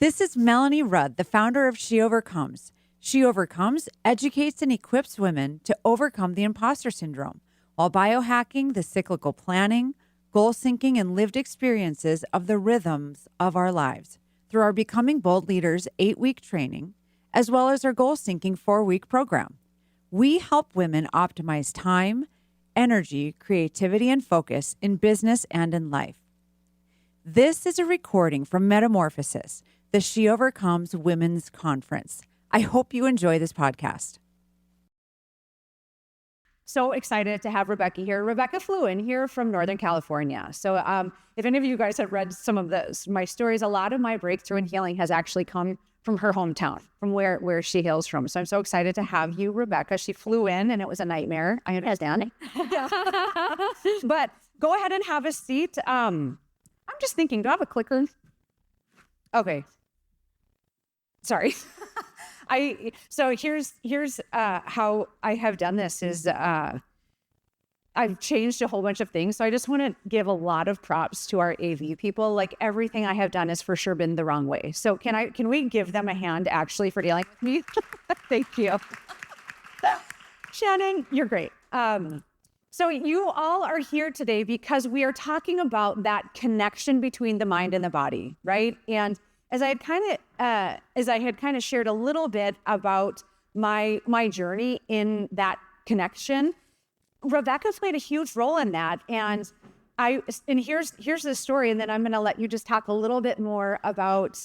This is Melanie Rudd, the founder of She Overcomes. She Overcomes educates and equips women to overcome the imposter syndrome while biohacking the cyclical planning, goal syncing, and lived experiences of the rhythms of our lives through our Becoming Bold Leaders 8-week training, as well as our goal syncing 4-week program. We help women optimize time, energy, creativity, and focus in business and in life. This is a recording from Metamorphosis, the She Overcomes Women's Conference. I hope you enjoy this podcast. So excited to have Rebekah here. Rebekah flew in here from Northern California. So if any of you guys have read some of my stories, a lot of my breakthrough in healing has actually come from her hometown, from where she hails from. So I'm so excited to have you, Rebekah. She flew in and it was a nightmare. I understand. But go ahead and have a seat. I'm just thinking, do I have a clicker? Okay. Sorry. So here's how I have done this is I've changed a whole bunch of things. So I just want to give a lot of props to our AV people. Like everything I have done has for sure been the wrong way. So can we give them a hand actually for dealing with me? Thank you. Shannon, you're great. So you all are here today because we are talking about that connection between the mind and the body, right? And as I had kind of shared a little bit about my journey in that connection, Rebekah played a huge role in that. And here's the story, and then I'm going to let you just talk a little bit more about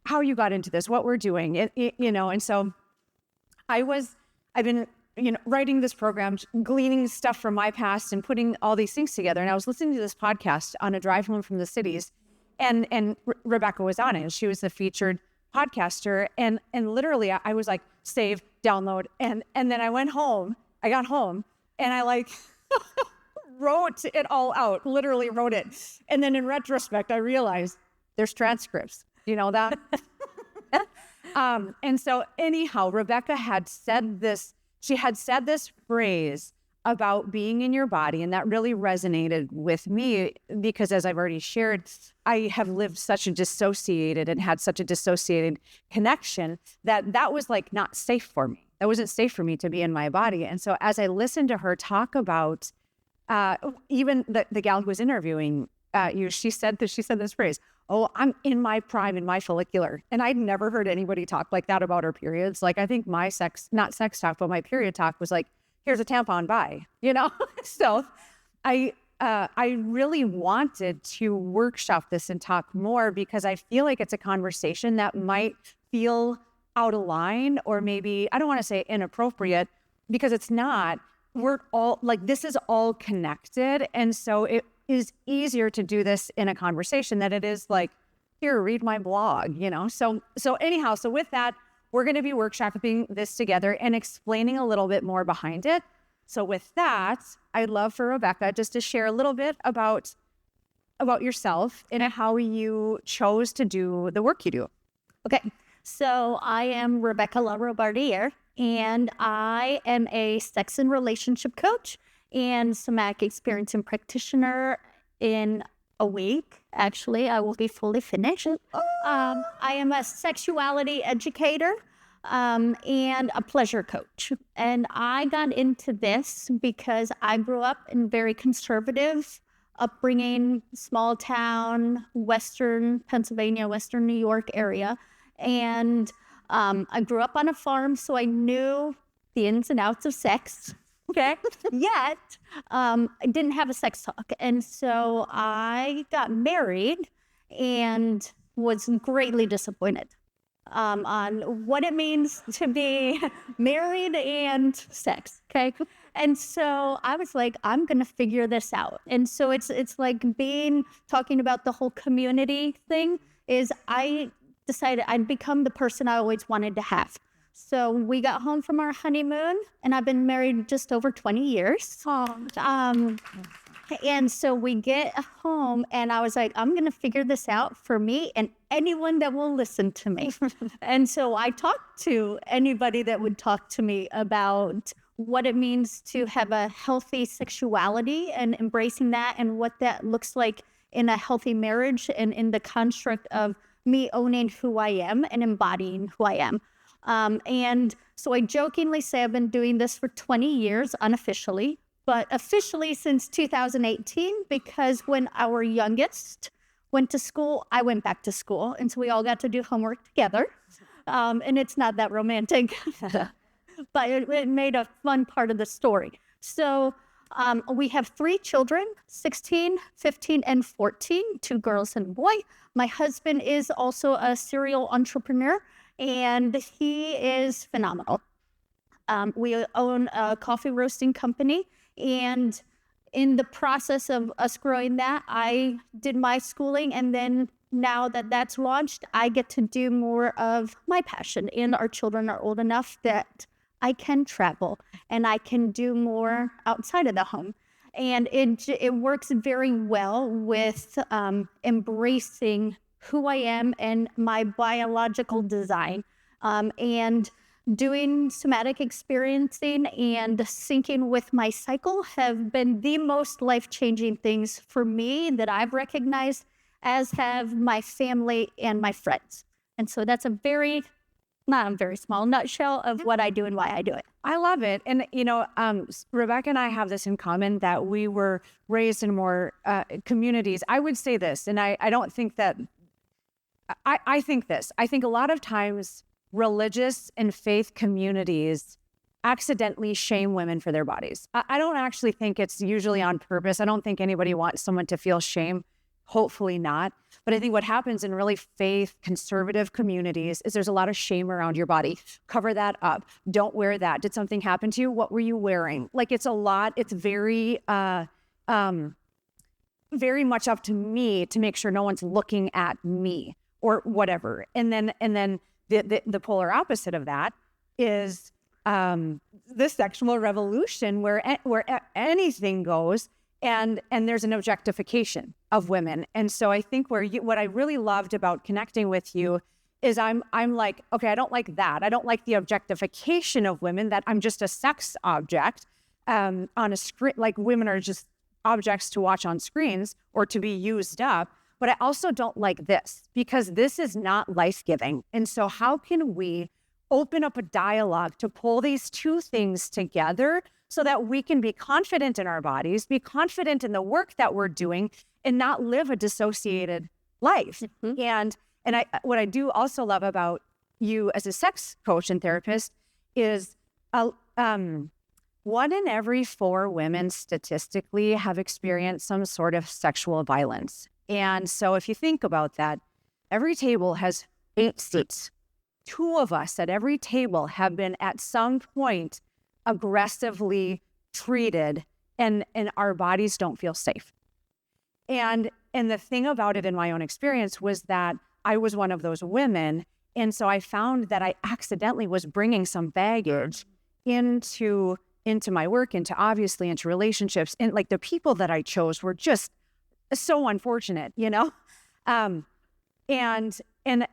how you got into this, what we're doing, And so I've been writing this program, gleaning stuff from my past, and putting all these things together. And I was listening to this podcast on a drive home from the cities. And Rebekah was on it. She was the featured podcaster. And literally I was like, save, download. And then I got home and I wrote it all out, literally wrote it. And then in retrospect, I realized there's transcripts, that. And so anyhow, Rebekah had said this phrase about being in your body. And that really resonated with me because, as I've already shared, I have lived such a dissociated and had such a dissociated connection that was not safe for me. That wasn't safe for me to be in my body. And so as I listened to her talk about, even the gal who was interviewing you, she said this phrase, "Oh, I'm in my prime, in my follicular." And I'd never heard anybody talk like that about her periods. I think my not sex talk, but my period talk was like, here's a tampon, bye, So I really wanted to workshop this and talk more because I feel like it's a conversation that might feel out of line, or maybe, I don't want to say inappropriate, because it's not. We're all this is all connected. And so it is easier to do this in a conversation than it is here, read my blog, So anyhow, so with that, we're going to be workshopping this together and explaining a little bit more behind it. So with that, I'd love for Rebekah just to share a little bit about yourself and how you chose to do the work you do. Okay, so I am Rebekah LaRobardiere, and I am a sex and relationship coach and somatic experiencing practitioner. In a week, actually, I will be fully finished. I am a sexuality educator and a pleasure coach. And I got into this because I grew up in very conservative upbringing, small town, Western Pennsylvania, Western New York area. And I grew up on a farm, so I knew the ins and outs of sex. Okay. Yet, I didn't have a sex talk. And so I got married and was greatly disappointed on what it means to be married and sex. Okay. And so I was like, I'm going to figure this out. And so it's like talking about the whole community thing is I decided I'd become the person I always wanted to have. So we got home from our honeymoon, and I've been married just over 20 years. And so we get home, and I was like, I'm going to figure this out for me and anyone that will listen to me. And so I talked to anybody that would talk to me about what it means to have a healthy sexuality and embracing that and what that looks like in a healthy marriage and in the construct of me owning who I am and embodying who I am. And so I jokingly say I've been doing this for 20 years unofficially, but officially since 2018, because when our youngest went to school, I went back to school. And so we all got to do homework together. And it's not that romantic, but it made a fun part of the story. So we have 3 children, 16, 15, and 14, 2 girls and a boy. My husband is also a serial entrepreneur, and he is phenomenal. We own a coffee roasting company, and in the process of us growing that, I did my schooling, and then now that that's launched, I get to do more of my passion, and our children are old enough that I can travel and I can do more outside of the home. And it works very well with embracing who I am and my biological design, and doing somatic experiencing and syncing with my cycle have been the most life-changing things for me that I've recognized, as have my family and my friends. And so that's not a very small nutshell of what I do and why I do it. I love it. And, Rebekah and I have this in common, that we were raised in more communities. I would say this, and I don't think that, I think this. I think a lot of times religious and faith communities accidentally shame women for their bodies. I don't actually think it's usually on purpose. I don't think anybody wants someone to feel shame. Hopefully not. But I think what happens in really faith conservative communities is there's a lot of shame around your body. Cover that up. Don't wear that. Did something happen to you? What were you wearing? Like, it's a lot. It's very much up to me to make sure no one's looking at me or whatever. And then the polar opposite of that is the sexual revolution, where anything goes. And there's an objectification of women. And so I think what I really loved about connecting with you is I'm like, okay, I don't like that. I don't like the objectification of women, that I'm just a sex object on a screen, like women are just objects to watch on screens or to be used up. But I also don't like this, because this is not life-giving. And so how can we open up a dialogue to pull these two things together so that we can be confident in our bodies, be confident in the work that we're doing, and not live a dissociated life? Mm-hmm. And what I do also love about you as a sex coach and therapist is 1 in every 4 women statistically have experienced some sort of sexual violence. And so if you think about that, every table has 8 seats. 2 of us at every table have been at some point aggressively treated, and our bodies don't feel safe. And the thing about it in my own experience was that I was one of those women. And so I found that I accidentally was bringing some baggage into my work, into relationships. And like, the people that I chose were just so unfortunate, And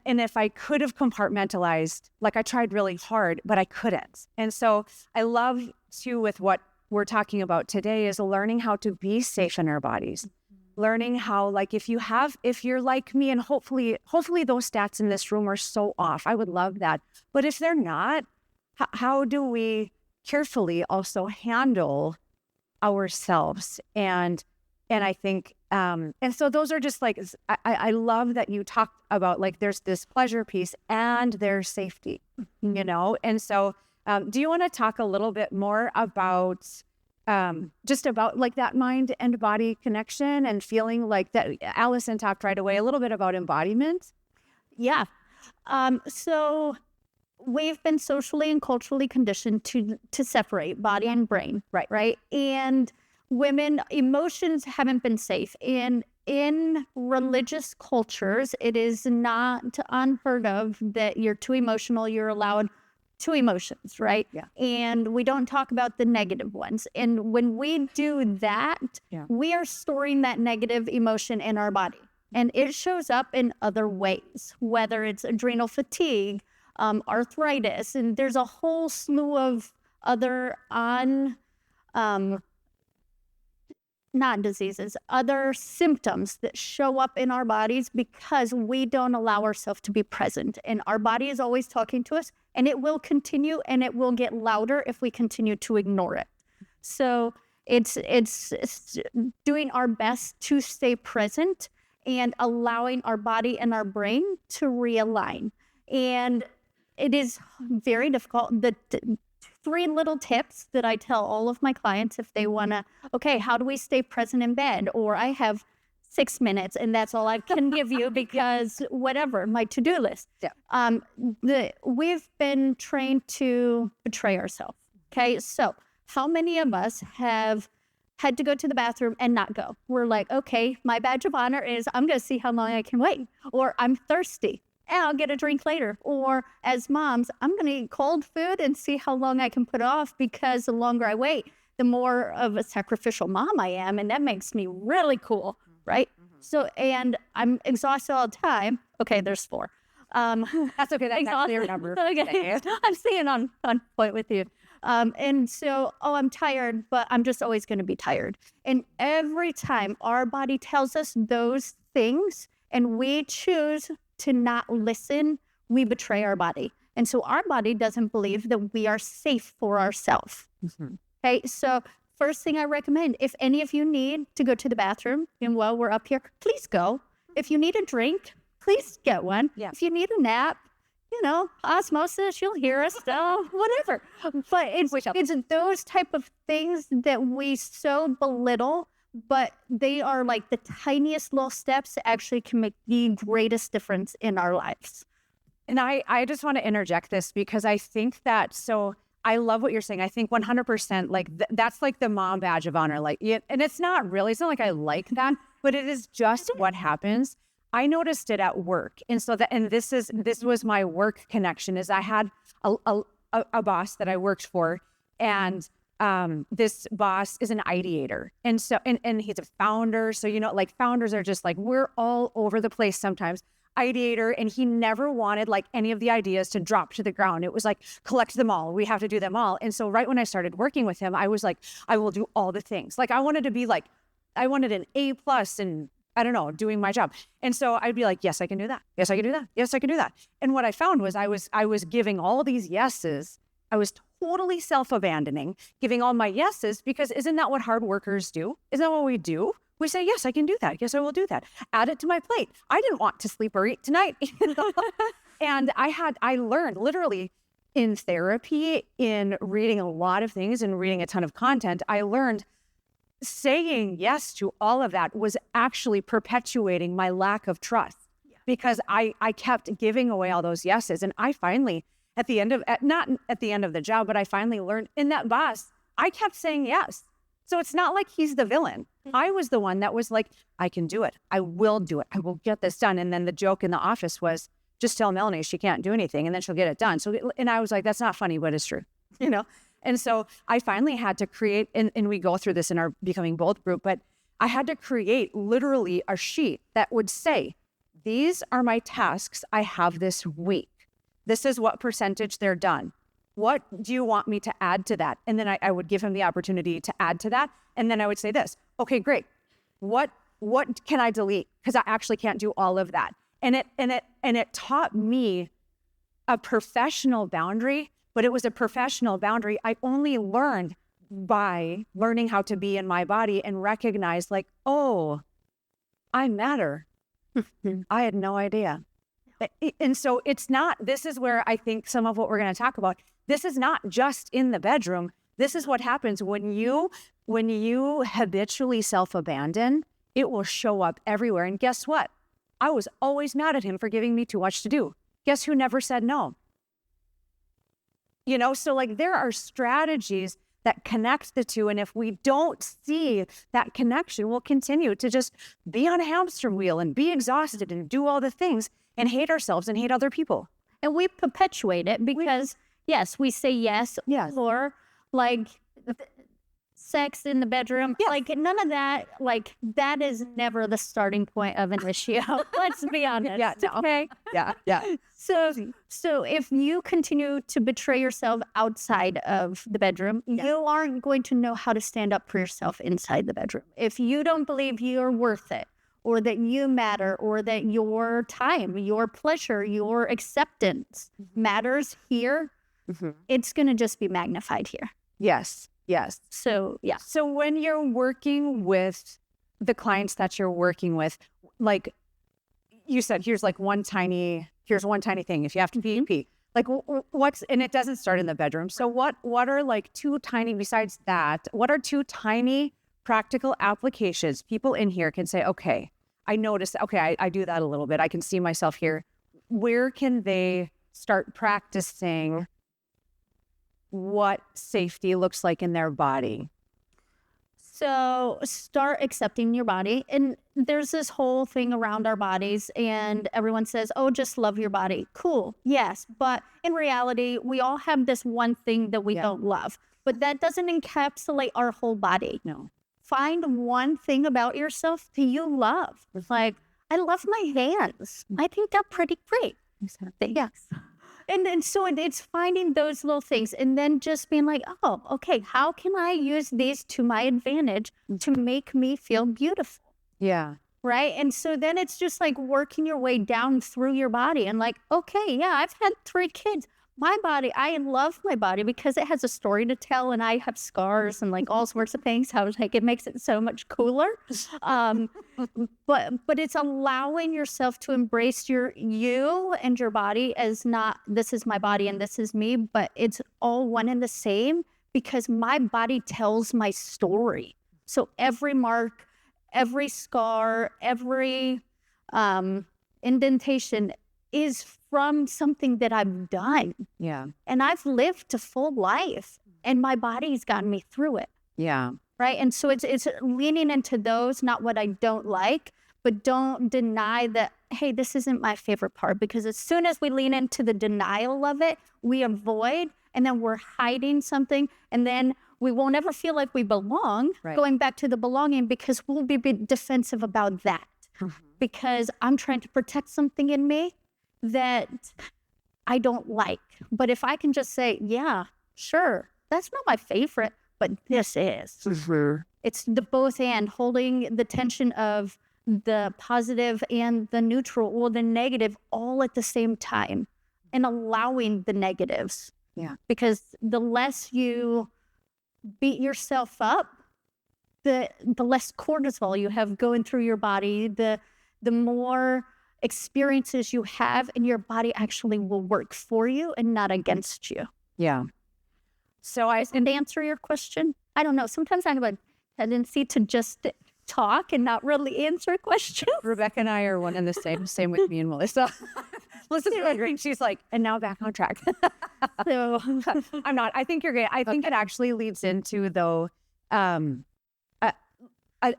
if I could have compartmentalized, like, I tried really hard, but I couldn't. And so I love too, with what we're talking about today, is learning how to be safe in our bodies. Learning how, like, if you're like me, and hopefully those stats in this room are so off, I would love that. But if they're not, how do we carefully also handle ourselves? And I think, and so those are just like, I love that you talked about, like, there's this pleasure piece and there's safety, And so do you want to talk a little bit more about just about like that mind and body connection and feeling like that? Allison talked right away a little bit about embodiment. Yeah. So we've been socially and culturally conditioned to separate body and brain. Right. And women, emotions haven't been safe. And in religious cultures, it is not unheard of that you're too emotional, you're allowed 2 emotions, right? Yeah. And we don't talk about the negative ones. And when we do that, we are storing that negative emotion in our body. And it shows up in other ways, whether it's adrenal fatigue, arthritis, and there's a whole slew of other other symptoms that show up in our bodies because we don't allow ourselves to be present. And our body is always talking to us, and it will continue, and it will get louder if we continue to ignore it. So it's doing our best to stay present and allowing our body and our brain to realign. And it is very difficult. The 3 little tips that I tell all of my clients if they want to, okay, how do we stay present in bed? Or I have 6 minutes and that's all I can give you because whatever, my to-do list. Yeah. We've been trained to betray ourselves. Okay, so how many of us have had to go to the bathroom and not go? We're like, okay, my badge of honor is I'm going to see how long I can wait. Or I'm thirsty and I'll get a drink later. Or as moms, I'm going to eat cold food and see how long I can put off, because the longer I wait, the more of a sacrificial mom I am. And that makes me really cool, right? So, and I'm exhausted all the time. Okay, there's 4. That's okay. That's actually your number. Okay. I'm staying on point with you. And so, I'm tired, but I'm just always going to be tired. And every time our body tells us those things and we choose to not listen, we betray our body. And so our body doesn't believe that we are safe for ourselves. Mm-hmm. Okay, so first thing I recommend, if any of you need to go to the bathroom and while we're up here, please go. If you need a drink, please get one. Yeah. If you need a nap, osmosis, you'll hear us, whatever. But it's those type of things that we so belittle, but they are like the tiniest little steps that actually can make the greatest difference in our lives. And I just want to interject this because I think that, so I love what you're saying. I think 100%, like that's like the mom badge of honor. Like, and it's not like I like that, but it is just what happens. I noticed it at work. And so this was my work connection, is I had a boss that I worked for, and this boss is an ideator. And so, and he's a founder. So, like founders are just like, we're all over the place sometimes. Ideator, and he never wanted like any of the ideas to drop to the ground. It was like, collect them all. We have to do them all. And so right when I started working with him, I was like, I will do all the things. Like I wanted an A+ and I don't know, doing my job. And so I'd be like, yes, I can do that. Yes, I can do that. Yes, I can do that. And what I found was I was giving all these yeses. I was totally self-abandoning, giving all my yeses, because isn't that what hard workers do? Isn't that what we do? We say, yes, I can do that. Yes, I will do that. Add it to my plate. I didn't want to sleep or eat tonight. And I learned literally in therapy, in reading a lot of things and reading a ton of content, I learned saying yes to all of that was actually perpetuating my lack of trust, because I kept giving away all those yeses. And I finally, not at the end of the job, but I finally learned in that boss, I kept saying yes. So it's not like he's the villain. I was the one that was like, I can do it. I will do it. I will get this done. And then the joke in the office was, just tell Melanie she can't do anything and then she'll get it done. So, and I was like, that's not funny, but it's true, And so I finally had to create, and we go through this in our Becoming Bold group, but I had to create literally a sheet that would say, these are my tasks I have this week. This is what percentage they're done. What do you want me to add to that? And then I would give him the opportunity to add to that. And then I would say this, okay, great. What can I delete? Because I actually can't do all of that. And it taught me a professional boundary, but it was a professional boundary I only learned by learning how to be in my body and recognize like, oh, I matter. I had no idea. And so this is where I think some of what we're going to talk about, this is not just in the bedroom. This is what happens when you habitually self-abandon, it will show up everywhere. And guess what? I was always mad at him for giving me too much to do. Guess who never said no? So like there are strategies that connect the two. And if we don't see that connection, we'll continue to just be on a hamster wheel and be exhausted and do all the things and hate ourselves and hate other people. And we perpetuate it because, yes, we say yes. Yes. Or like sex in the bedroom. Yes. Like none of that, like that is never the starting point of an issue. Let's be honest. Yeah, no. Okay. Yeah. So if you continue to betray yourself outside of the bedroom, you aren't going to know how to stand up for yourself inside the bedroom. If you don't believe you're worth it, or that you matter, or that your time, your pleasure, your acceptance matters here, it's going to just be magnified here. Yes. So, yeah. So when you're working with the clients that you're working with, like you said, here's one tiny thing. If you have to pee. Like and it doesn't start in the bedroom. So what are like two tiny, besides that, what are two tiny practical applications people in here can say, okay, I noticed, okay, I do that a little bit. I can see myself here. Where can they start practicing what safety looks like in their body? So start accepting your body. And there's this whole thing around our bodies, and everyone says, oh, just love your body. Cool. Yes. But in reality, we all have this one thing that we don't love, but that doesn't encapsulate our whole body. No. Find one thing about yourself that you love. Like, I love my hands. I think they're pretty great. Yes. And so it's finding those little things and then just being like, oh, okay, how can I use these to my advantage to make me feel beautiful? Yeah. Right. And so then it's just like working your way down through your body and like, okay, yeah, I've had 3 kids. My body, I love my body because it has a story to tell and I have scars and like all sorts of things. I was like, it makes it so much cooler. But it's allowing yourself to embrace you and your body as not, this is my body and this is me, but it's all one and the same because my body tells my story. So every mark, every scar, every indentation is from something that I've done. Yeah. And I've lived a full life and my body's gotten me through it. Yeah. Right. And so it's leaning into those, not what I don't like, but don't deny that, hey, this isn't my favorite part. Because as soon as we lean into the denial of it, we avoid and then we're hiding something. And then we won't ever feel like we belong, going back to the belonging, because we'll be defensive about that. Because I'm trying to protect something in me that I don't like. But if I can just say, yeah, sure, that's not my favorite, but this is. It's the both and, holding the tension of the positive and the neutral or the negative all at the same time and allowing the negatives. Yeah. Because the less you beat yourself up, the less cortisol you have going through your body, the more experiences you have, and your body actually will work for you and not against you. Yeah. So and to answer your question, I don't know. Sometimes I have a tendency to just talk and not really answer questions. Rebekah and I are one and the same with me and Melissa. Melissa's really great. She's like, and now back on track. So I'm not. I think you're great. I think it actually leads into though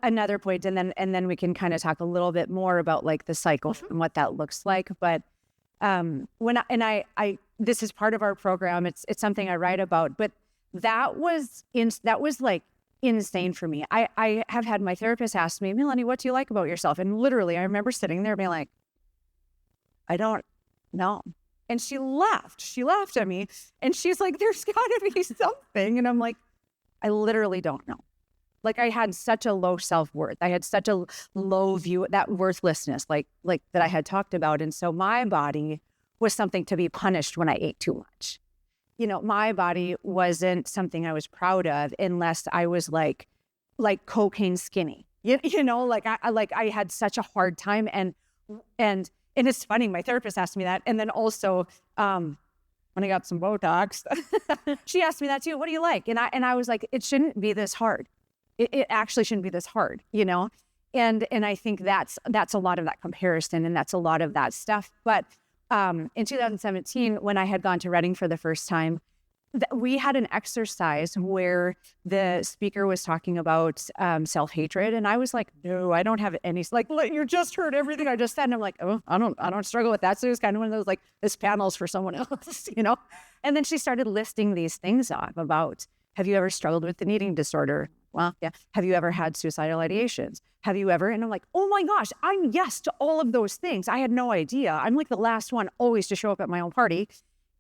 another point, and then we can kind of talk a little bit more about like the cycle and what that looks like. But I this is part of our program. It's something I write about. But that was like insane for me. I have had my therapist ask me, Melanie, what do you like about yourself? And literally, I remember sitting there being like, I don't know. And she laughed. She laughed at me, and she's like, there's got to be something. And I'm like, I literally don't know. Like I had such a low self-worth. I had such a low view, that worthlessness, like that I had talked about. And so my body was something to be punished when I ate too much. You know, my body wasn't something I was proud of unless I was like cocaine skinny. You know, like I had such a hard time. And it's funny, my therapist asked me that. And then also when I got some Botox, she asked me that too. What do you like? And I was like, it shouldn't be this hard. It actually shouldn't be this hard, you know? And I think that's a lot of that comparison, and that's a lot of that stuff. But in 2017, when I had gone to Reading for the first time, we had an exercise where the speaker was talking about self-hatred. And I was like, no, I don't have any, like you just heard everything I just said. And I'm like, oh, I don't struggle with that. So it was kind of one of those, like, this panel's for someone else, you know? And then she started listing these things off about, have you ever struggled with an eating disorder? well, yeah. Have you ever had suicidal ideations? Have you ever? And I'm like, oh my gosh, I'm yes to all of those things. I had no idea. I'm like the last one always to show up at my own party.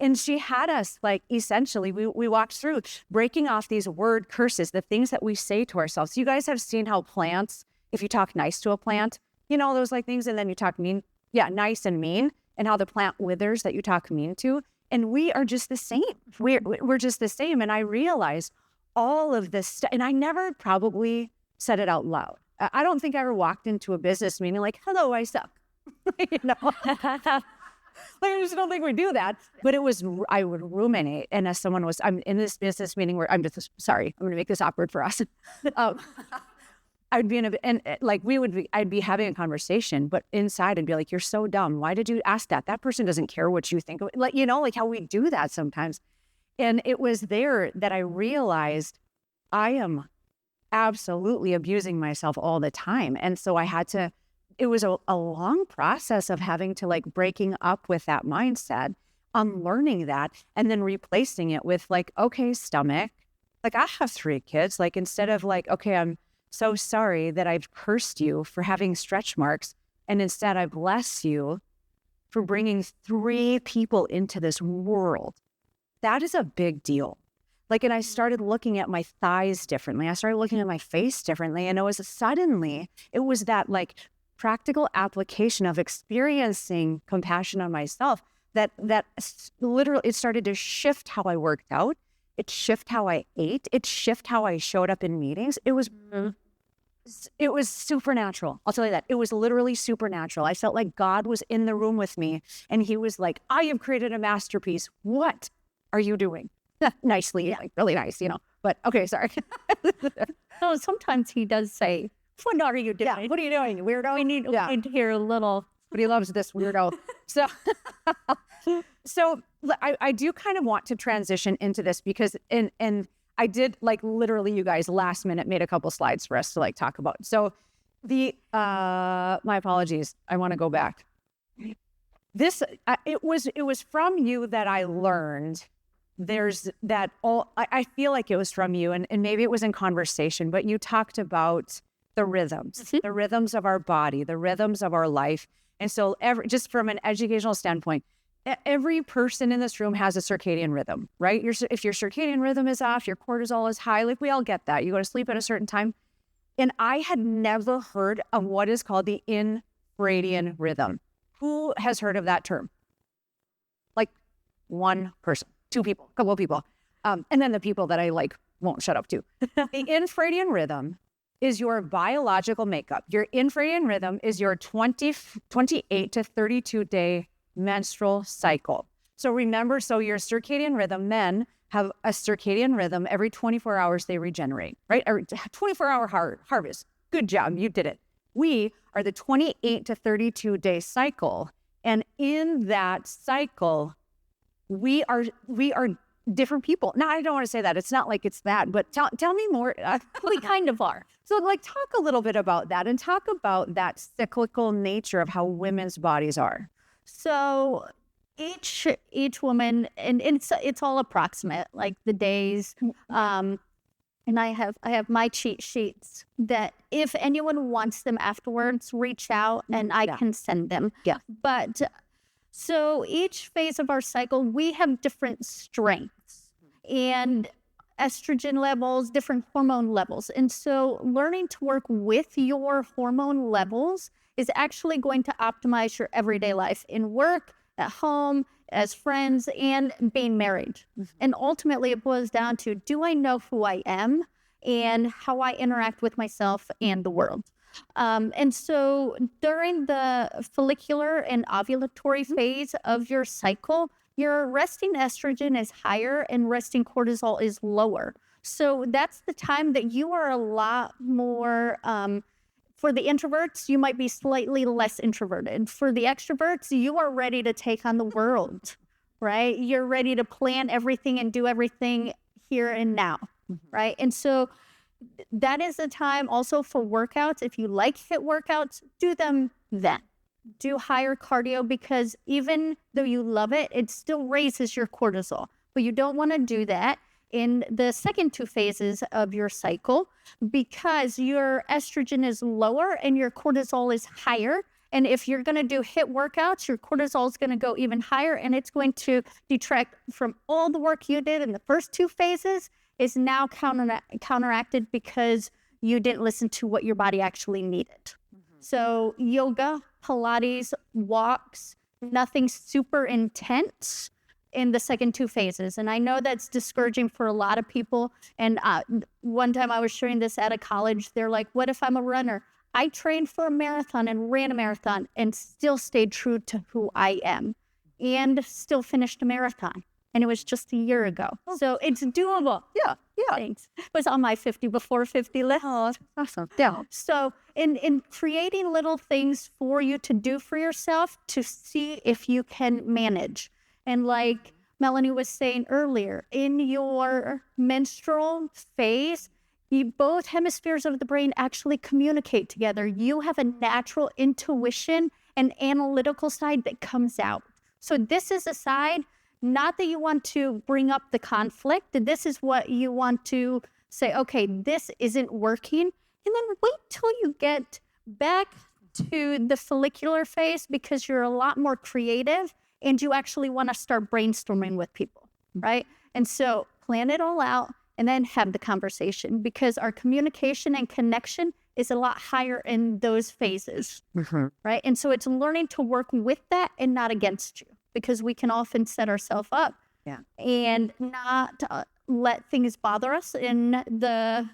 And she had us like, essentially, we walked through breaking off these word curses, the things that we say to ourselves. You guys have seen how plants, if you talk nice to a plant, you know, those like things, and then you talk mean, nice and mean, and how the plant withers that you talk mean to. And we are just the same. We're just the same. And I realized all of this stuff, and I never probably said it out loud. I don't think I ever walked into a business meeting like, hello, I suck. You know, I just don't think we do that. But it was, I would ruminate. And as someone was, I'm in this business meeting where I'm just, sorry, I'm going to make this awkward for us. I'd be I'd be having a conversation, but inside I'd be like, you're so dumb. Why did you ask that? That person doesn't care what you think. Like, you know, like how we do that sometimes. And it was there that I realized I am absolutely abusing myself all the time. And so I had to, it was a long process of having to like breaking up with that mindset, unlearning that, and then replacing it with like, okay, stomach, like I have 3 kids. Like instead of like, okay, I'm so sorry that I've cursed you for having stretch marks. And instead I bless you for bringing 3 people into this world. That is a big deal. Like, and I started looking at my thighs differently. I started looking at my face differently. And it was that like practical application of experiencing compassion on myself that literally, it started to shift how I worked out. It shifted how I ate. It shifted how I showed up in meetings. It was supernatural. I'll tell you that. It was literally supernatural. I felt like God was in the room with me and he was like, I have created a masterpiece. What are you doing? Nicely, like really nice, you know, but okay, sorry. So sometimes he does say, what are you doing? Yeah, what are you doing, weirdo? We need to hear a little. But he loves this weirdo. So I do kind of want to transition into this because, and I did like literally you guys last minute made a couple slides for us to like talk about. So my apologies. I want to go back. It was from you that I learned there's that all, I feel like it was from you and maybe it was in conversation, but you talked about the rhythms, the rhythms of our body, the rhythms of our life. And so just from an educational standpoint, every person in this room has a circadian rhythm, right? If your circadian rhythm is off, your cortisol is high, like we all get that. You go to sleep at a certain time. And I had never heard of what is called the infradian rhythm. Who has heard of that term? Like 1 person, 2 people, a couple of people. And then the people that I like won't shut up to. The infradian rhythm is your biological makeup. Your infradian rhythm is your 28 to 32 day menstrual cycle. So remember, your circadian rhythm, men have a circadian rhythm. Every 24 hours, they regenerate, right? 24-hour harvest. Good job. You did it. We are the 28 to 32 day cycle. And in that cycle, we are different people. Now, I don't want to say that. It's not like it's that, but tell me more. We kind of are. So like talk a little bit about that and talk about that cyclical nature of how women's bodies are. So each woman, and it's all approximate, like the days. And I have my cheat sheets that if anyone wants them afterwards, reach out and I can send them. Yeah. But so each phase of our cycle, we have different strengths and estrogen levels, different hormone levels. And so learning to work with your hormone levels is actually going to optimize your everyday life in work, at home, as friends, and being married. And ultimately it boils down to, do I know who I am and how I interact with myself and the world? And so during the follicular and ovulatory phase of your cycle, your resting estrogen is higher and resting cortisol is lower. So that's the time that you are a lot more, for the introverts, you might be slightly less introverted. For the extroverts, you are ready to take on the world, right? You're ready to plan everything and do everything here and now, right? And so that is the time also for workouts. If you like HIIT workouts, do them then. Do higher cardio because even though you love it, it still raises your cortisol. But you don't want to do that in the second 2 phases of your cycle because your estrogen is lower and your cortisol is higher. And if you're going to do HIIT workouts, your cortisol is going to go even higher, and it's going to detract from all the work you did in the first 2 phases is now counteracted because you didn't listen to what your body actually needed. So yoga, Pilates, walks, nothing super intense in the second 2 phases. And I know that's discouraging for a lot of people. And one time I was sharing this at a college. They're like, what if I'm a runner? I trained for a marathon and ran a marathon and still stayed true to who I am and still finished a marathon. And it was just a year ago. So it's doable. Yeah. Thanks. It was on my 50 before 50 list. Oh, that's awesome. Yeah. So in creating little things for you to do for yourself to see if you can manage. And like Melanie was saying earlier, in your menstrual phase, both hemispheres of the brain actually communicate together. You have a natural intuition and analytical side that comes out. So this is a side, not that you want to bring up the conflict. This is what you want to say, okay, this isn't working. And then wait till you get back to the follicular phase because you're a lot more creative and you actually want to start brainstorming with people, right? And so plan it all out and then have the conversation because our communication and connection is a lot higher in those phases, right? And so it's learning to work with that and not against you because we can often set ourselves up and not let things bother us in the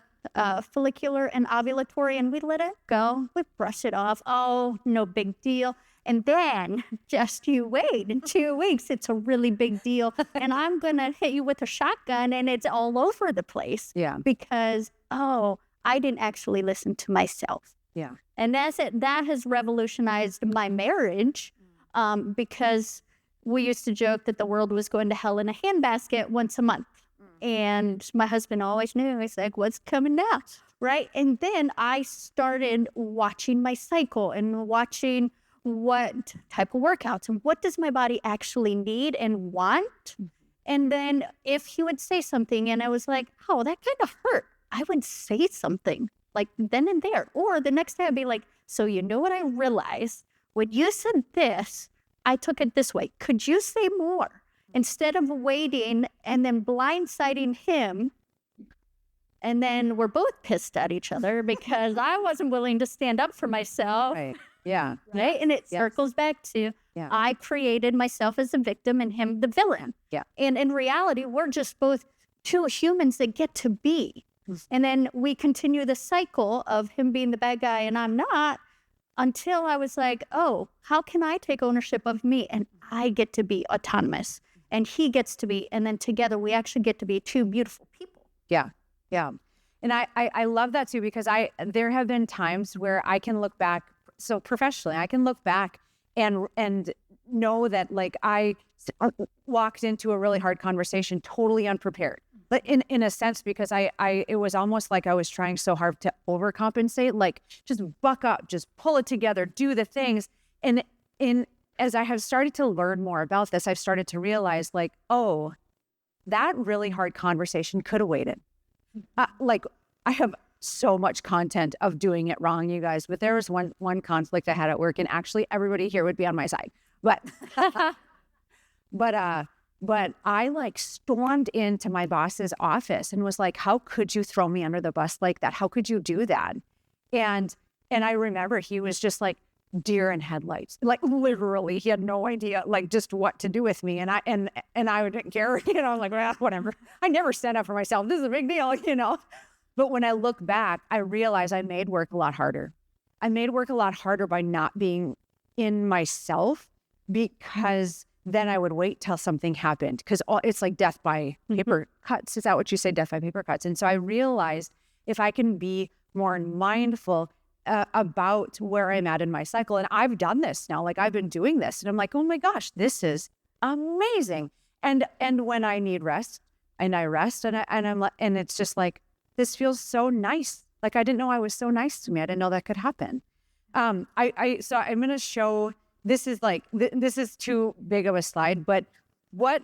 follicular and ovulatory, and we let it go. We brush it off. Oh, no big deal. And then just you wait. In 2 weeks, it's a really big deal. And I'm going to hit you with a shotgun and it's all over the place. Yeah. Because, I didn't actually listen to myself. Yeah. And that's it. That has revolutionized my marriage because we used to joke that the world was going to hell in a handbasket once a month. And my husband always knew. He's like, what's coming now? Right. And then I started watching my cycle and watching what type of workouts and what does my body actually need and want. And then if he would say something and I was like, oh, that kind of hurt, I would say something like then and there. Or the next day I'd be like, so you know what I realized? When you said this, I took it this way. Could you say more? Instead of waiting and then blindsiding him, and then we're both pissed at each other because I wasn't willing to stand up for myself. Right. Yeah. Right. And it circles back to I created myself as a victim and him the villain. Yeah. And in reality, we're just both 2 humans that get to be. And then we continue the cycle of him being the bad guy and I'm not until I was like, oh, how can I take ownership of me? And I get to be autonomous and he gets to be. And then together we actually get to be 2 beautiful people. Yeah. Yeah. And I love that too, because there have been times where I can look back, so professionally, I can look back and know that like I walked into a really hard conversation totally unprepared. But in a sense, because it was almost like I was trying so hard to overcompensate, like just buck up, just pull it together, do the things. And as I have started to learn more about this, I've started to realize like, oh, that really hard conversation could have waited. Like I have so much content of doing it wrong, you guys, but there was one conflict I had at work and actually everybody here would be on my side. But But I like stormed into my boss's office and was like, how could you throw me under the bus like that? How could you do that? And I remember he was just like deer in headlights, like literally he had no idea like just what to do with me. And I didn't care, I'm like, well, whatever. I never stand up for myself. This is a big deal, But when I look back, I realized I made work a lot harder. I made work a lot harder by not being in myself because then I would wait till something happened because it's like death by paper cuts. Is that what you say? Death by paper cuts. And so I realized if I can be more mindful about where I'm at in my cycle, and I've done this now, like I've been doing this and I'm like, oh my gosh, this is amazing. And when I need rest and I rest and it's just like, this feels so nice. Like I didn't know I was so nice to me. I didn't know that could happen. So I'm going to show. This is like, this is too big of a slide, but what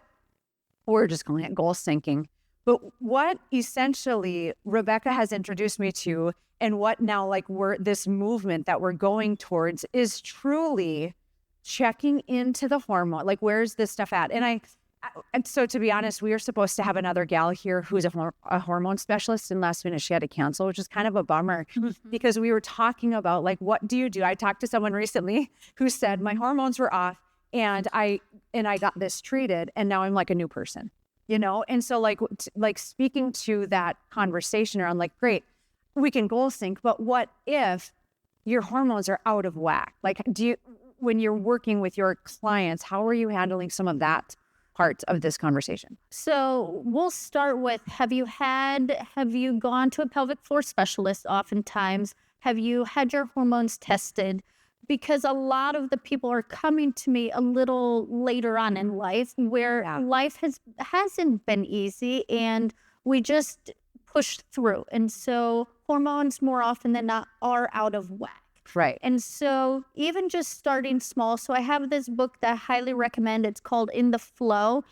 we're just calling it goal syncing. But what essentially Rebekah has introduced me to, and what now like this movement that we're going towards, is truly checking into the hormone. Like, where's this stuff at? And so to be honest, we were supposed to have another gal here who's a hormone specialist, and last minute she had to cancel, which is kind of a bummer because we were talking about like, what do you do? I talked to someone recently who said my hormones were off and I got this treated and now I'm like a new person, you know? And so like speaking to that conversation around like, great, we can goal sync, but what if your hormones are out of whack? Like, when you're working with your clients, how are you handling some of that part of this conversation? So we'll start with, have you gone to a pelvic floor specialist oftentimes? Have you had your hormones tested? Because a lot of the people are coming to me a little later on in life where life hasn't been easy and we just pushed through. And so hormones more often than not are out of whack. Right. And so even just starting small. So I have this book that I highly recommend. It's called In the Flow.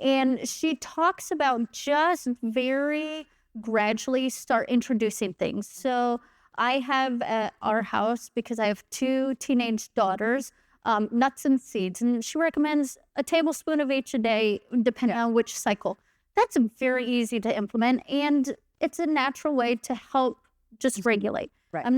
And she talks about just very gradually start introducing things. So I have at our house, because I have 2 teenage daughters, nuts and seeds. And she recommends a tablespoon of each a day, depending on which cycle. That's very easy to implement. And it's a natural way to help just regulate. Right. I'm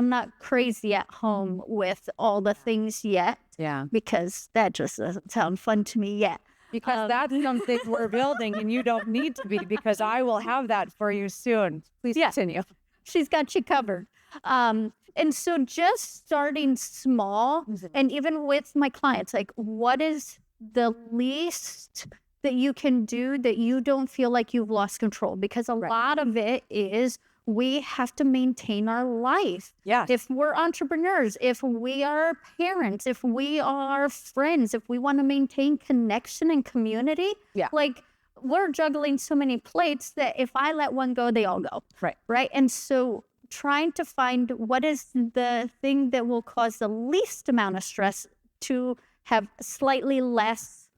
not crazy at home with all the things yet. Yeah. Because that just doesn't sound fun to me yet. Because that's something we're building and you don't need to be, because I will have that for you soon. Please continue. She's got you covered. And so just starting small, and even with my clients, like, what is the least that you can do that you don't feel like you've lost control? Because a lot of it is we have to maintain our life. Yeah. If we're entrepreneurs, if we are parents, if we are friends, if we want to maintain connection and community, like, we're juggling so many plates that if I let one go, they all go. Right. And so trying to find what is the thing that will cause the least amount of stress to have slightly less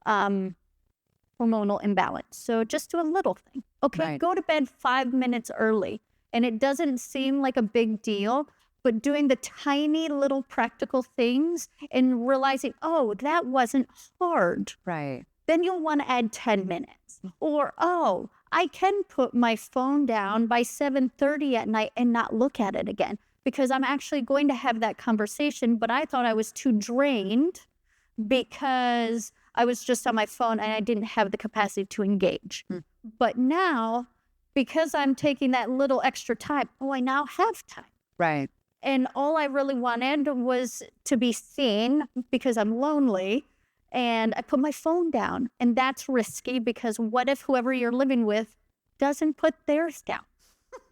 hormonal imbalance. So just do a little thing. Okay, go to bed 5 minutes early. And it doesn't seem like a big deal, but doing the tiny little practical things and realizing, oh, that wasn't hard. Right. Then you'll want to add 10 minutes. Or, oh, I can put my phone down by 7:30 at night and not look at it again, because I'm actually going to have that conversation, but I thought I was too drained because I was just on my phone and I didn't have the capacity to engage. But now, because I'm taking that little extra time, I now have time. Right. And all I really wanted was to be seen because I'm lonely. And I put my phone down, and that's risky, because what if whoever you're living with doesn't put theirs down,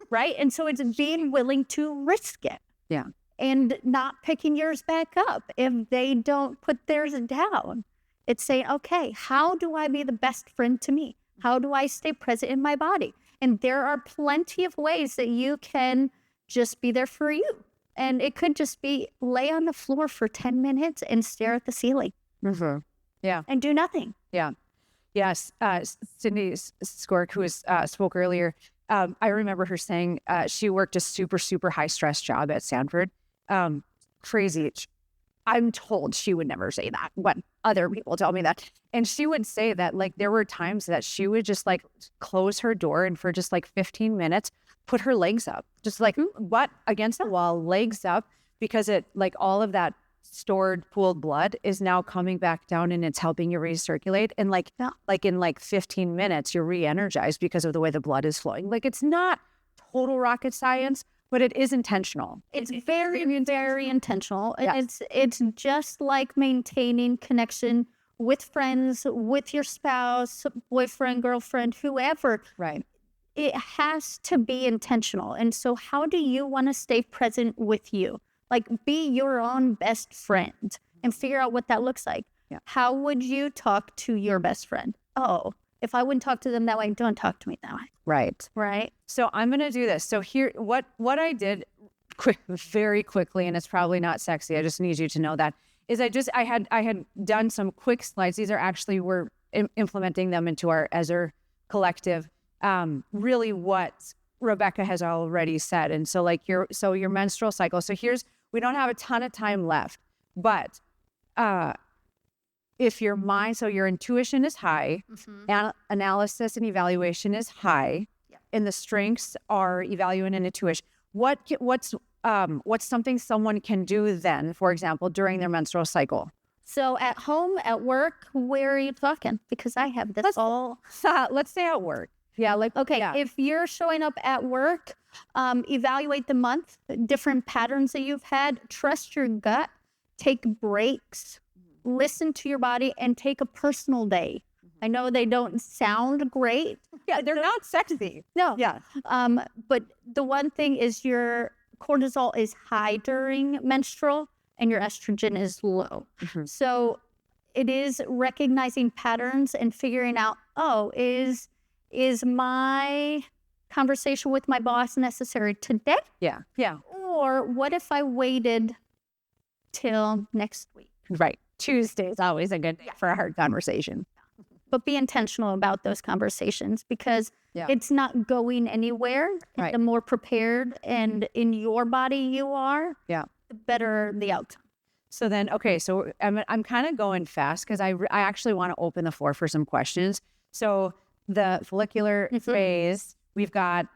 right? And so it's being willing to risk it. Yeah. And not picking yours back up if they don't put theirs down. It's saying, okay, how do I be the best friend to me? How do I stay present in my body? And there are plenty of ways that you can just be there for you. And it could just be lay on the floor for 10 minutes and stare at the ceiling. Yeah. And do nothing. Yeah. Yes. Cindy Skork, who spoke earlier, I remember her saying she worked a super, super high stress job at Stanford. Crazy. I'm told she would never say that when other people tell me that. And she would say that, like, there were times that she would just like close her door and for just like 15 minutes, put her legs up, just like butt against the wall, legs up, because it, like, all of that stored pooled blood is now coming back down and it's helping you recirculate. And like in like 15 minutes, you're re-energized because of the way the blood is flowing. Like, it's not total rocket science, but it is intentional. It's very, very intentional. Yes. It's just like maintaining connection with friends, with your spouse, boyfriend, girlfriend, whoever. Right. It has to be intentional. And so how do you want to stay present with you? Like, be your own best friend and figure out what that looks like. Yeah. How would you talk to your best friend? Oh, if I wouldn't talk to them that way, don't talk to me that way. Right. Right. So I'm going to do this. So here, what I did very quickly, and it's probably not sexy, I just need you to know that, is I had done some quick slides. These are actually, we're implementing them into our Ezer collective really what Rebekah has already said. And so like your menstrual cycle. So we don't have a ton of time left, but if your mind, so your intuition is high, analysis and evaluation is high, and the strengths are evaluation and intuition. What's something someone can do then, for example, during their menstrual cycle? So at home, at work, where are you talking? Because I have this all. Let's say at work. Yeah. If you're showing up at work, evaluate the month, different patterns that you've had, trust your gut, take breaks, listen to your body, and take a personal day. I know they don't sound great. Yeah, they're not sexy. No. Yeah. But the one thing is your cortisol is high during menstrual and your estrogen is low. So it is recognizing patterns and figuring out, is my conversation with my boss necessary today? Yeah. Or what if I waited till next week? Right. Tuesday is always a good day for a hard conversation. But be intentional about those conversations because it's not going anywhere. Right. The more prepared and in your body you are, the better the outcome. So then, okay, so I'm kind of going fast because I actually want to open the floor for some questions. So the follicular phase, we've got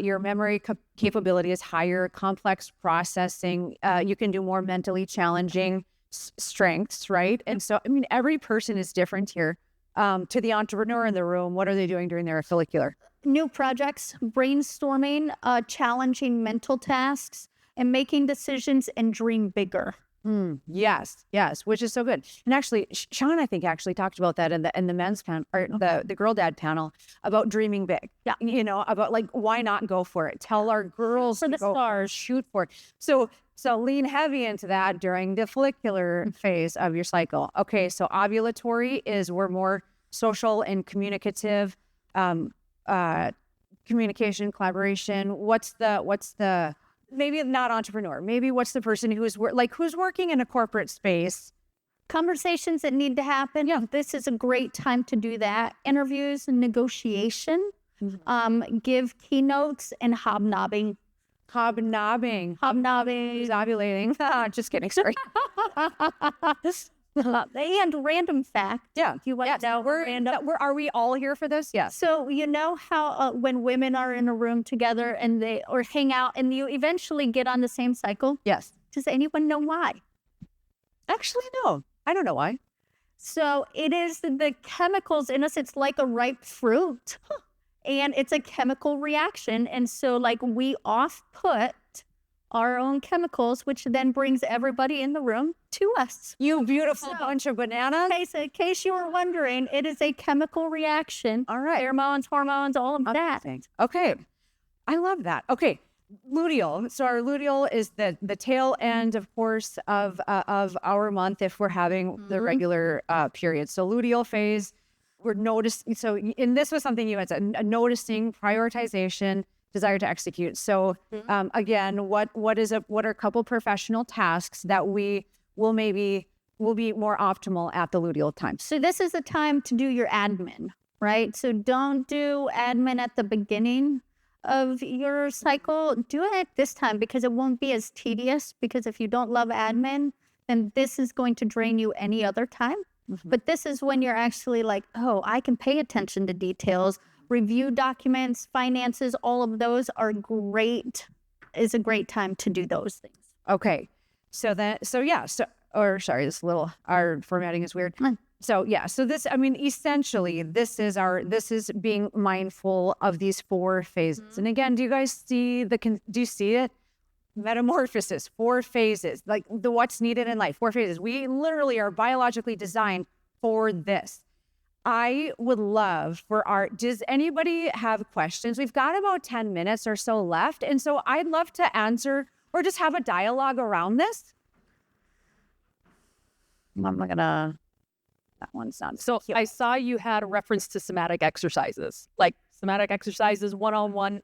your memory capability is higher, complex processing. You can do more mentally challenging strengths, right? And so, I mean, every person is different here. To the entrepreneur in the room, what are they doing during their follicular? New projects, brainstorming, challenging mental tasks, and making decisions and dream bigger. Yes, which is so good. And actually, Sean, I think actually talked about that in the men's panel or the girl dad panel about dreaming big. Yeah, about like why not go for it? Tell our girls for the stars, shoot for it. So lean heavy into that during the follicular phase of your cycle. Okay, so ovulatory is we're more social and communicative, communication, collaboration. What's the maybe not entrepreneur? Maybe what's the person who's working in a corporate space? Conversations that need to happen. Yeah, this is a great time to do that. Interviews and negotiation. Give keynotes and hobnobbing. Hobnobbing. Who's ovulating? Just kidding. Sorry. And random fact. Yeah. You want to know are we all here for this? Yes. So you know how when women are in a room together and they or hang out and you eventually get on the same cycle? Yes. Does anyone know why? Actually, no. I don't know why. So it is the chemicals in us. It's like a ripe fruit. And it's a chemical reaction. And so like we off-put our own chemicals, which then brings everybody in the room to us. You beautiful bunch of bananas. Okay, so in case you were wondering, it is a chemical reaction. All right. Pheromones, hormones, all of that. Okay. I love that. Okay. Luteal. So our luteal is the tail end, of course, of our month if we're having the regular period. So luteal phase, we're noticing. So, and this was something you had said, noticing, prioritization, desire to execute. So again, what are a couple professional tasks that will be more optimal at the luteal time? So this is the time to do your admin, right? So don't do admin at the beginning of your cycle. Do it this time because it won't be as tedious, because if you don't love admin, then this is going to drain you any other time. But this is when you're actually like, oh, I can pay attention to details, review documents, finances, all of those are great, is a great time to do those things. Okay. Our formatting is weird. So this, I mean, essentially this is being mindful of these 4 phases. And again, do you guys see do you see it? Metamorphosis, 4 phases, like the what's needed in life, 4 phases. We literally are biologically designed for this. I would love does anybody have questions? We've got about 10 minutes or so left. And so I'd love to answer or just have a dialogue around this. That one's not. So I saw you had a reference to somatic exercises, like somatic exercises 101.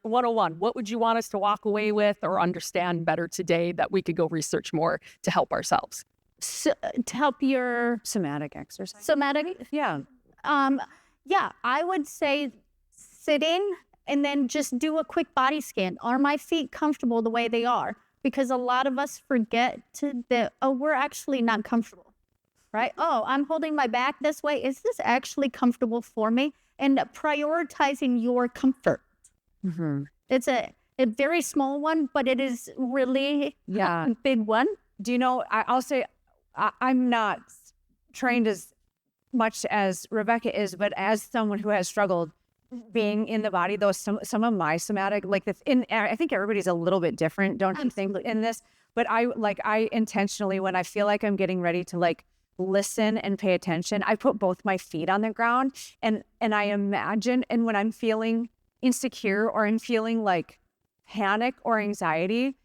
What would you want us to walk away with or understand better today that we could go research more to help ourselves? So, to help your somatic exercise. Somatic? Yeah. I would say sitting and then just do a quick body scan. Are my feet comfortable the way they are? Because a lot of us forget that, oh, we're actually not comfortable, right? Oh, I'm holding my back this way. Is this actually comfortable for me? And prioritizing your comfort. Mm-hmm. It's a very small one, but it is really Yeah. a big one. Do you know, I'll say I'm not trained as much as Rebekah is, but as someone who has struggled being in the body, though some of my somatic, like this, I think everybody's a little bit different, don't you think, in this? But I intentionally, when I feel like I'm getting ready to like listen and pay attention, I put both my feet on the ground and I imagine, and when I'm feeling insecure or I'm feeling like panic or anxiety,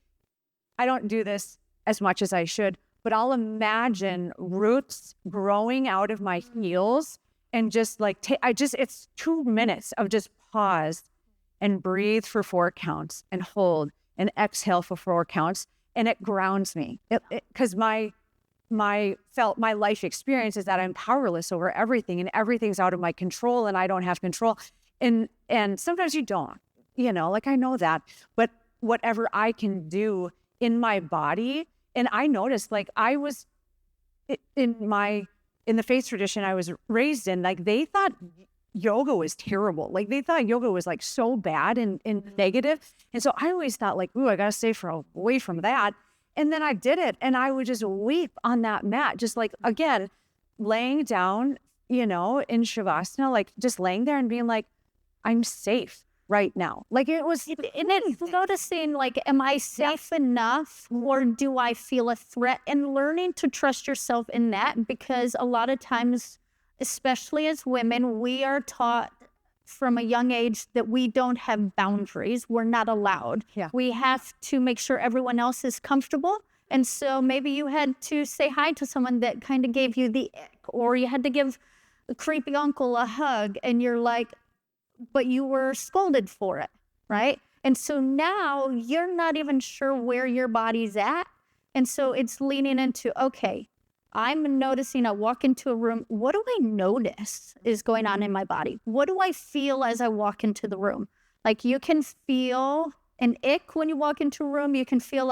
I don't do this as much as I should, but I'll imagine roots growing out of my heels and just like, it's 2 minutes of just pause and breathe for 4 counts and hold and exhale for 4 counts. And it grounds me because my life experience is that I'm powerless over everything and everything's out of my control and I don't have control. And sometimes you don't, like I know that, but whatever I can do in my body. And I noticed like I was in the faith tradition I was raised in, like they thought yoga was terrible. Like they thought yoga was like so bad and negative. And so I always thought like, ooh, I got to stay away from that. And then I did it and I would just weep on that mat, just like, again, laying down, in Shavasana, like just laying there and being like, I'm safe right now. Like it was, And it's noticing, like, am I safe enough or do I feel a threat? And learning to trust yourself in that, because a lot of times, especially as women, we are taught from a young age that we don't have boundaries. We're not allowed. Yeah. We have to make sure everyone else is comfortable. And so maybe you had to say hi to someone that kind of gave you the ick, or you had to give a creepy uncle a hug and you're like, but you were scolded for it, right? And so now you're not even sure where your body's at. And so it's leaning into, okay, I'm noticing, I walk into a room, what do I notice is going on in my body? What do I feel as I walk into the room? Like you can feel an ick when you walk into a room. You can feel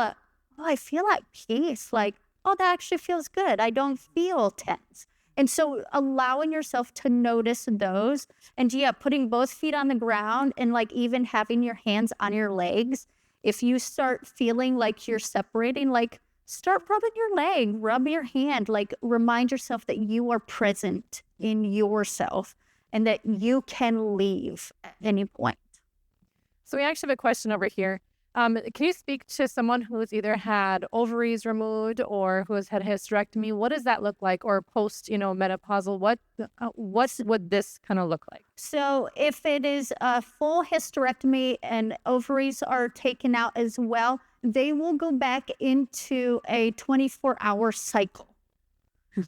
I feel at peace. Like, oh, that actually feels good. I don't feel tense. And so allowing yourself to notice those, and putting both feet on the ground and like even having your hands on your legs. If you start feeling like you're separating, like start rubbing your leg, rub your hand, like remind yourself that you are present in yourself and that you can leave at any point. So we actually have a question over here. Can you speak to someone who's either had ovaries removed or who has had a hysterectomy? What does that look like? Or post, menopausal, what would this kind of look like? So if it is a full hysterectomy and ovaries are taken out as well, they will go back into a 24-hour cycle.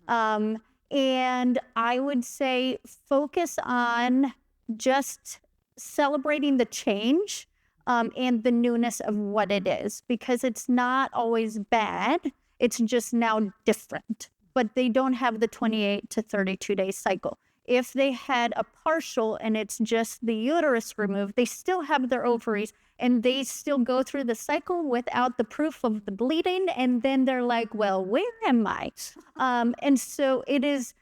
And I would say focus on just celebrating the change and the newness of what it is, because it's not always bad. It's just now different, but they don't have the 28 to 32 day cycle. If they had a partial and it's just the uterus removed, they still have their ovaries and they still go through the cycle without the proof of the bleeding. And then they're like, well, where am I? And so it is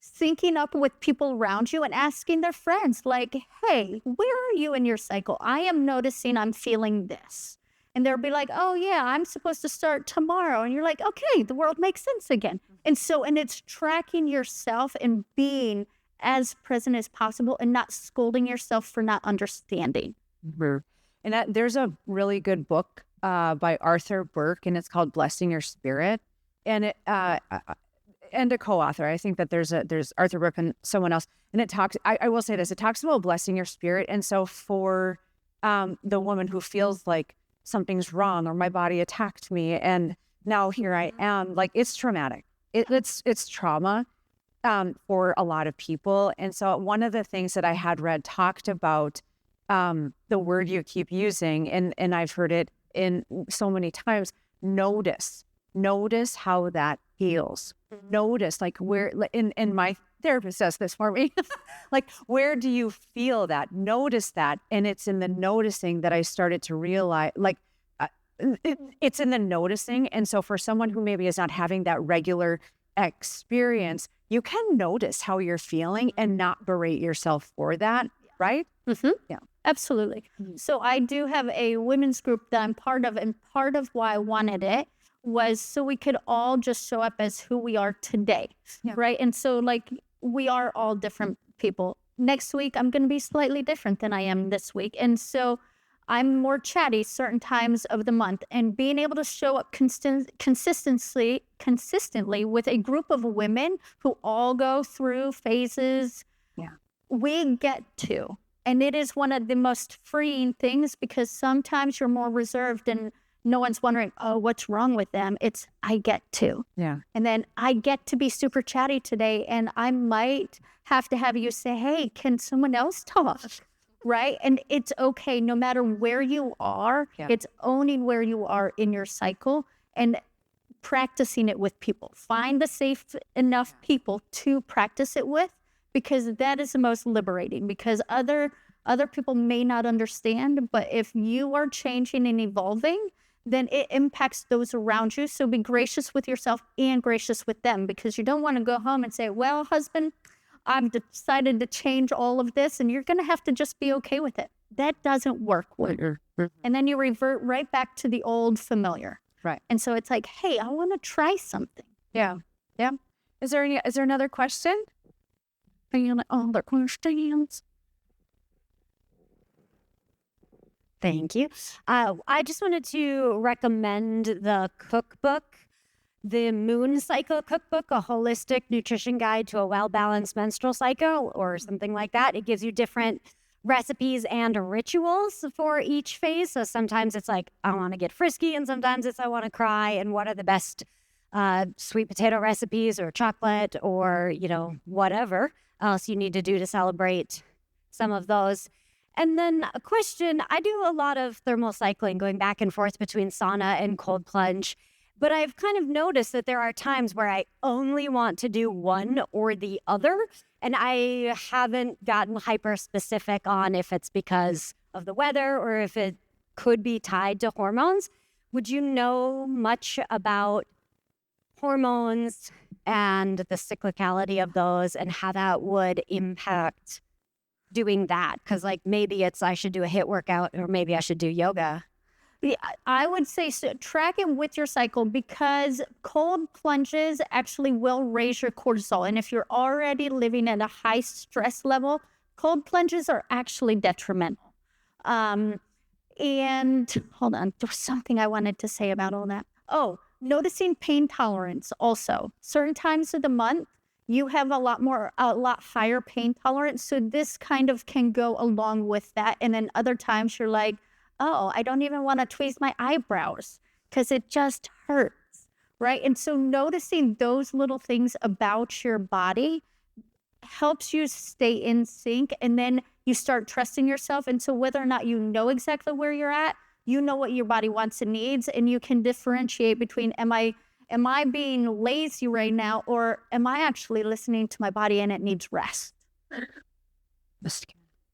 syncing up with people around you and asking their friends, like, hey, where are you in your cycle? I am noticing I'm feeling this. And they'll be like, oh yeah, I'm supposed to start tomorrow. And you're like, okay, the world makes sense again. And it's tracking yourself and being as present as possible and not scolding yourself for not understanding. Mm-hmm. And there's a really good book by Arthur Burke, and it's called Blessing Your Spirit. And it, and a co-author. I think that there's Arthur Burke and someone else. And it talks, I will say this, it talks about blessing your spirit. And so for the woman who feels like something's wrong or my body attacked me and now here I am, like it's traumatic. It's trauma for a lot of people. And so one of the things that I had read talked about the word you keep using, and I've heard it in so many times, notice how that feels. Notice, like, where, and my therapist does this for me. Like, where do you feel that? Notice that. And it's in the noticing that I started to realize, like, it's in the noticing. And so for someone who maybe is not having that regular experience, you can notice how you're feeling and not berate yourself for that, right? Yeah. Absolutely. So I do have a women's group that I'm part of, and part of why I wanted it was so we could all just show up as who we are today, right? And so, like, we are all different people. Next week, I'm going to be slightly different than I am this week. And so I'm more chatty certain times of the month, and being able to show up consistently with a group of women who all go through phases, we get to. And it is one of the most freeing things, because sometimes you're more reserved and no one's wondering, oh, what's wrong with them? It's, I get to. Yeah. And then I get to be super chatty today, and I might have to have you say, hey, can someone else talk? Right? And it's okay, no matter where you are, it's owning where you are in your cycle and practicing it with people. Find the safe enough people to practice it with, because that is the most liberating, because other people may not understand, but if you are changing and evolving, then it impacts those around you. So be gracious with yourself and gracious with them, because you don't want to go home and say, well, husband, I've decided to change all of this, and you're going to have to just be okay with it. That doesn't work. And then you revert right back to the old familiar. Right. And so it's like, hey, I want to try something. Yeah. Yeah. Is there another question? Any other questions? Thank you. I just wanted to recommend the cookbook, the Moon Cycle Cookbook, a holistic nutrition guide to a well-balanced menstrual cycle, or something like that. It gives you different recipes and rituals for each phase. So sometimes it's like, I want to get frisky, and sometimes it's I want to cry, and what are the best sweet potato recipes or chocolate or, whatever else you need to do to celebrate some of those. And then a question, I do a lot of thermal cycling, going back and forth between sauna and cold plunge, but I've kind of noticed that there are times where I only want to do one or the other, and I haven't gotten hyper specific on if it's because of the weather or if it could be tied to hormones. Would you know much about hormones and the cyclicality of those and how that would impact doing that? Because maybe it's I should do a HIIT workout, or maybe I should do yoga. Yeah, I would say so, track it with your cycle, because cold plunges actually will raise your cortisol. And if you're already living at a high stress level, cold plunges are actually detrimental. And hold on, there's something I wanted to say about all that. Oh, noticing pain tolerance also. Certain times of the month, you have a lot higher pain tolerance. So this kind of can go along with that. And then other times you're like, oh, I don't even want to tweeze my eyebrows because it just hurts, right? And so noticing those little things about your body helps you stay in sync, and then you start trusting yourself. And so whether or not you know exactly where you're at, you know what your body wants and needs, and you can differentiate between am I being lazy right now, or am I actually listening to my body and it needs rest?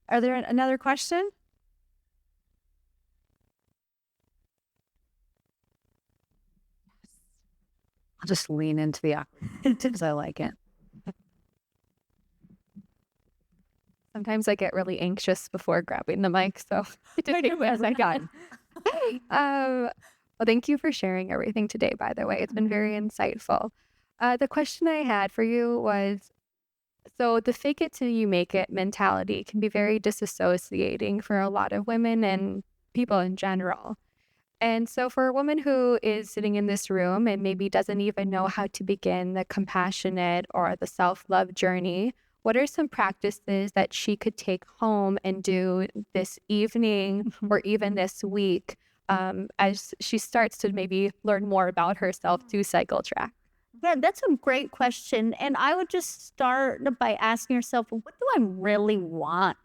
Are there another question? I'll just lean into the awkward because I like it. Sometimes I get really anxious before grabbing the mic, so as I got. Well, thank you for sharing everything today, by the way. It's been very insightful. The question I had for you was, so the fake it till you make it mentality can be very disassociating for a lot of women and people in general. And so for a woman who is sitting in this room and maybe doesn't even know how to begin the compassionate or the self-love journey, what are some practices that she could take home and do this evening or even this week as she starts to maybe learn more about herself through Cycle Track? Yeah, that's a great question. And I would just start by asking yourself, what do I really want?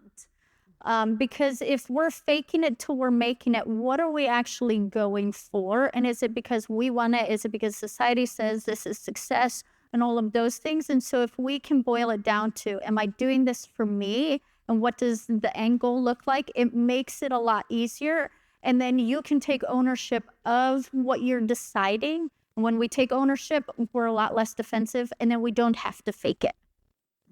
Because if we're faking it till we're making it, what are we actually going for? And is it because we want it? Is it because society says this is success and all of those things? And so if we can boil it down to, am I doing this for me? And what does the end goal look like? It makes it a lot easier. And then you can take ownership of what you're deciding. And when we take ownership, we're a lot less defensive, and then we don't have to fake it.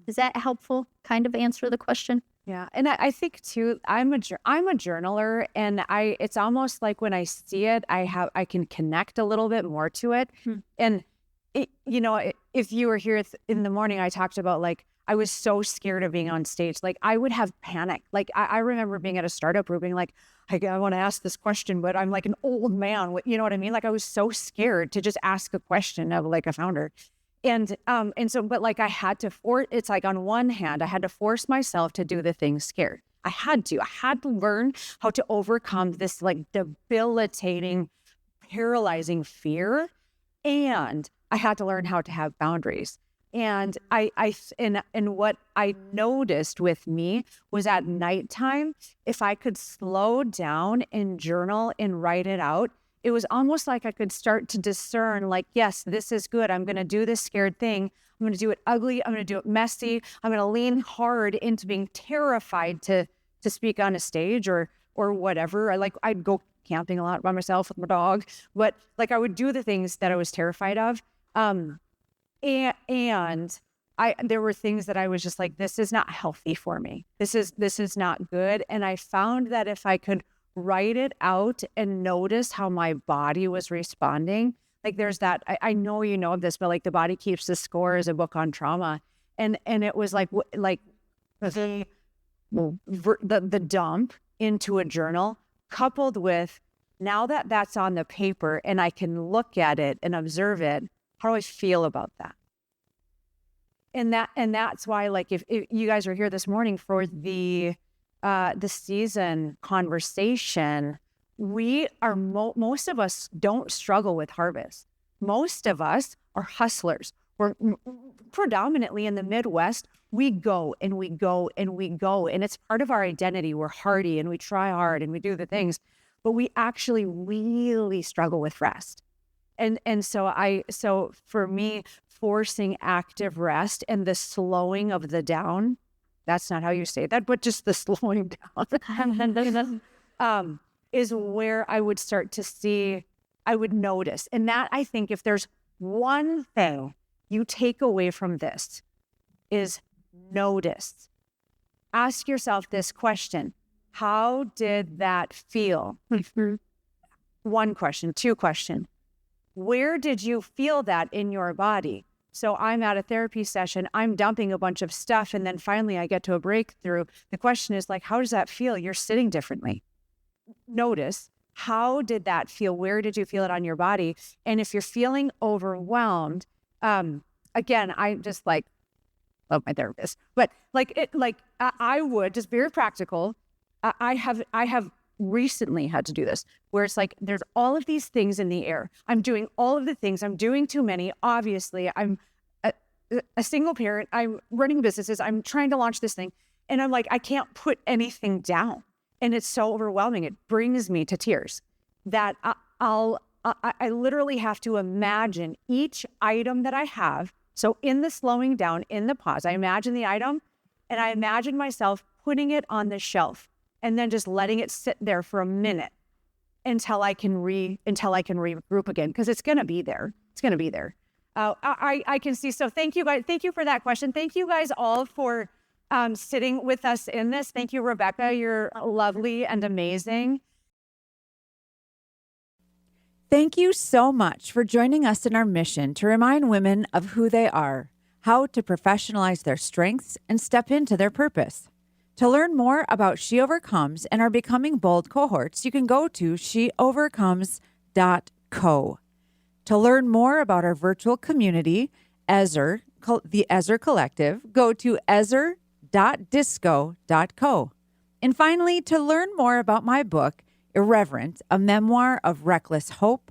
Is that helpful? Kind of answer the question? Yeah. And I think too, I'm a journaler, and it's almost like when I see it, I can connect a little bit more to it. And if you were here in the morning, I talked about like, I was so scared of being on stage. Like I would have panic. Like I remember being at a startup group being like, I want to ask this question, but I'm like an old man. You know what I mean? Like I was so scared to just ask a question of like a founder. And so, but like I had to it's like on one hand, I had to force myself to do the things scared. I had to learn how to overcome this like debilitating, paralyzing fear. And I had to learn how to have boundaries. And and what I noticed with me was at nighttime, if I could slow down and journal and write it out, it was almost like I could start to discern like, yes, this is good. I'm going to do this scared thing. I'm going to do it ugly. I'm going to do it messy. I'm going to lean hard into being terrified to speak on a stage or whatever. I'd go camping a lot by myself with my dog, but like I would do the things that I was terrified of. And there were things that I was just like, this is not healthy for me. This is not good. And I found that if I could write it out and notice how my body was responding, like there's that, I know you know of this, but like The Body Keeps the Score is a book on trauma. And it was like the dump into a journal coupled with now that that's on the paper and I can look at it and observe it, how do I feel about that? And that's why, like, if you guys are here this morning for the season conversation, we are most of us don't struggle with harvest. Most of us are hustlers. We're predominantly in the Midwest. We go and we go and we go, and it's part of our identity. We're hardy and we try hard and we do the things, but we actually really struggle with rest. And so for me, forcing active rest and the slowing of the down, that's not how you say that, but just the slowing down is where I would start to see, I would notice. And that, I think, if there's one thing you take away from this is notice. Ask yourself this question: how did that feel? One question. Two question. Where did you feel that in your body? So I'm at a therapy session, I'm dumping a bunch of stuff, and then finally I get to a breakthrough. The question is like, how does that feel? You're sitting differently. Notice, how did that feel? Where did you feel it on your body? And if you're feeling overwhelmed, again, I just like love my therapist, but I would just very practical. I have recently had to do this where it's like there's all of these things in the air. I'm doing all of the things. I'm doing too many. Obviously, I'm a single parent. I'm running businesses. I'm trying to launch this thing. And I'm like, I can't put anything down. And it's so overwhelming. It brings me to tears that I literally have to imagine each item that I have. So in the slowing down, in the pause, I imagine the item and I imagine myself putting it on the shelf and then just letting it sit there for a minute until I can regroup again, because it's going to be there. It's going to be there. I can see. So thank you guys. Thank you for that question. Thank you guys all for sitting with us in this. Thank you, Rebekah. You're lovely and amazing. Thank you so much for joining us in our mission to remind women of who they are, how to professionalize their strengths, and step into their purpose. To learn more about She Overcomes and our Becoming Bold cohorts, you can go to sheovercomes.co. To learn more about our virtual community, the Ezer Collective, go to ezer.disco.co. And finally, to learn more about my book, Irreverent, a memoir of reckless hope,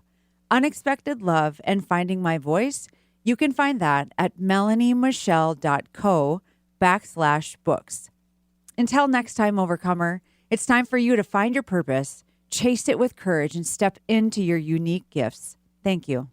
unexpected love, and finding my voice, you can find that at melaniemichelle.co/books. Until next time, Overcomer, it's time for you to find your purpose, chase it with courage, and step into your unique gifts. Thank you.